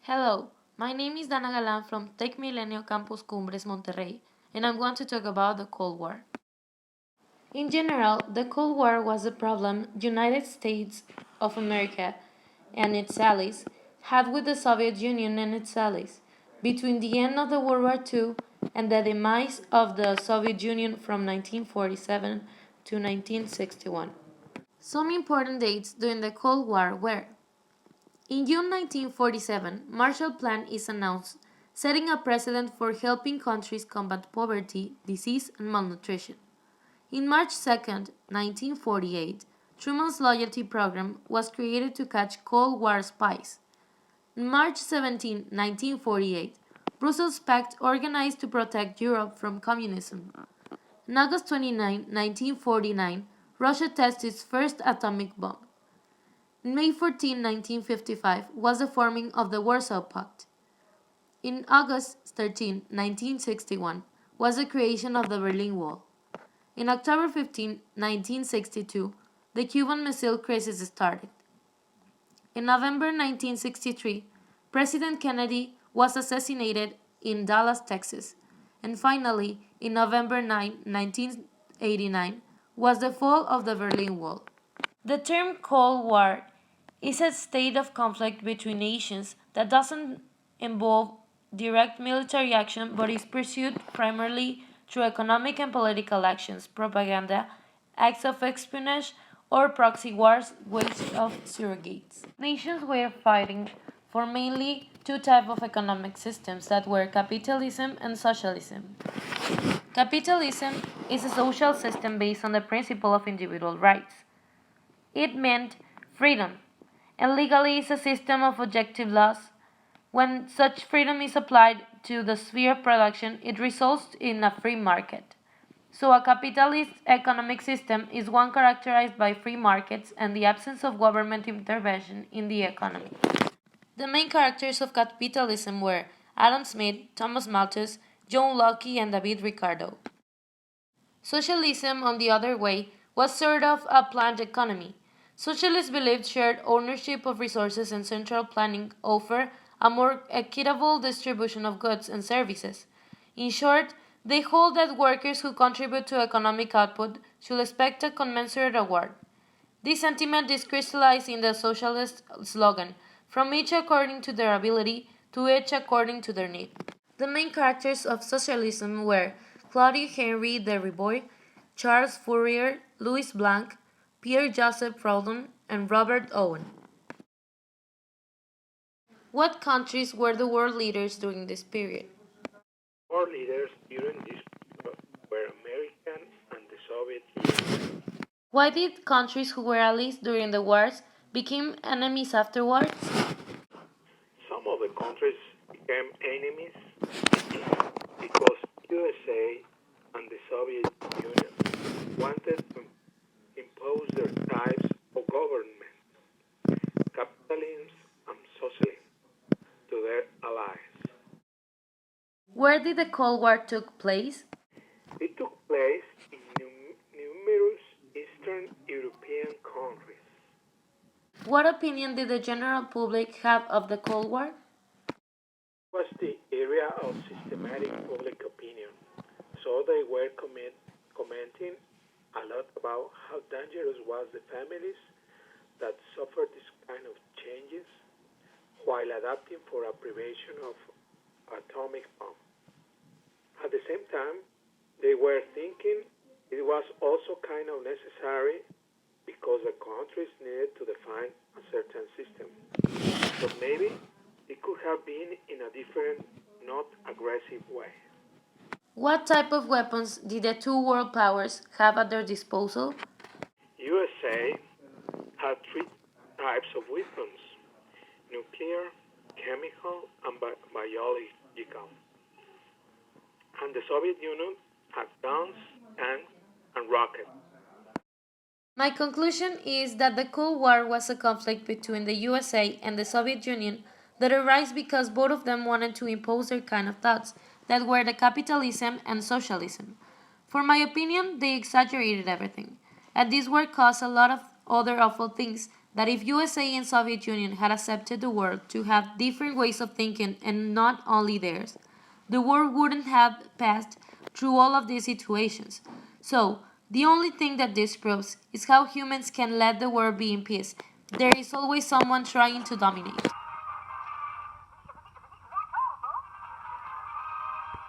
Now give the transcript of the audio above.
Hello, my name is Dana Galan from Tech Milenio Campus Cumbres, Monterrey, and I'm going to talk about the Cold War. In general, the Cold War was a problem United States of America and its allies had with the Soviet Union and its allies between the end of the World War II and the demise of the Soviet Union from 1947 to 1961. Some important dates during the Cold War were: in June 1947, Marshall Plan is announced, setting a precedent for helping countries combat poverty, disease, and malnutrition. In March 2, 1948, Truman's loyalty program was created to catch Cold War spies. On March 17, 1948, Brussels Pact organized to protect Europe from communism. On August 29, 1949, Russia tested its first atomic bomb. May 14, 1955 was the forming of the Warsaw Pact. In August 13, 1961 was the creation of the Berlin Wall. In October 15, 1962, the Cuban Missile Crisis started. In November 1963, President Kennedy was assassinated in Dallas, Texas. And finally, in November 9, 1989, was the fall of the Berlin Wall. The term Cold War is a state of conflict between nations that doesn't involve direct military action but is pursued primarily through economic and political actions, propaganda, acts of espionage, or proxy wars, ways of surrogates. Nations were fighting for mainly two types of economic systems that were capitalism and socialism. Capitalism is a social system based on the principle of individual rights. It meant freedom, and legally is a system of objective laws. When such freedom is applied to the sphere of production, it results in a free market. So, a capitalist economic system is one characterized by free markets and the absence of government intervention in the economy. The main characters of capitalism were Adam Smith, Thomas Malthus, John Locke, and David Ricardo. Socialism, on the other way, was sort of a planned economy. Socialists believed shared ownership of resources and central planning offer a more equitable distribution of goods and services. In short, they hold that workers who contribute to economic output should expect a commensurate reward. This sentiment is crystallized in the socialist slogan, from each according to their ability to each according to their need. The main characters of socialism were Claude Henry de Riboy, Charles Fourier, Louis Blanc, Pierre-Joseph Proudhon, and Robert Owen. What countries were the world leaders during this period? World leaders during this period were American and the Soviet Union. Why did countries who were allies during the wars become enemies afterwards? Some of the countries became enemies because USA and the Soviet Union wanted to impose their types of government, capitalism and socialism, to their allies. Where did the Cold War took place? It took place in numerous Eastern European countries. What opinion did the general public have of the Cold War? It was the area of systematic public opinion, so they were commenting a lot about how dangerous was the families that suffered this kind of changes while adapting for a prevention of atomic bomb. At the same time, they were thinking it was also kind of necessary because the countries needed to define a certain system. But maybe it could have been in a different, not aggressive way. What type of weapons did the two world powers have at their disposal? USA had three types of weapons: nuclear, chemical, and biological. And the Soviet Union had guns, tanks, and rockets. My conclusion is that the Cold War was a conflict between the USA and the Soviet Union that arose because both of them wanted to impose their kind of thoughts that were the capitalism and socialism. For my opinion, they exaggerated everything, and this war caused a lot of other awful things that if USA and Soviet Union had accepted the world to have different ways of thinking and not only theirs, the world wouldn't have passed through all of these situations. So, the only thing that this proves is how humans can let the world be in peace. There is always someone trying to dominate.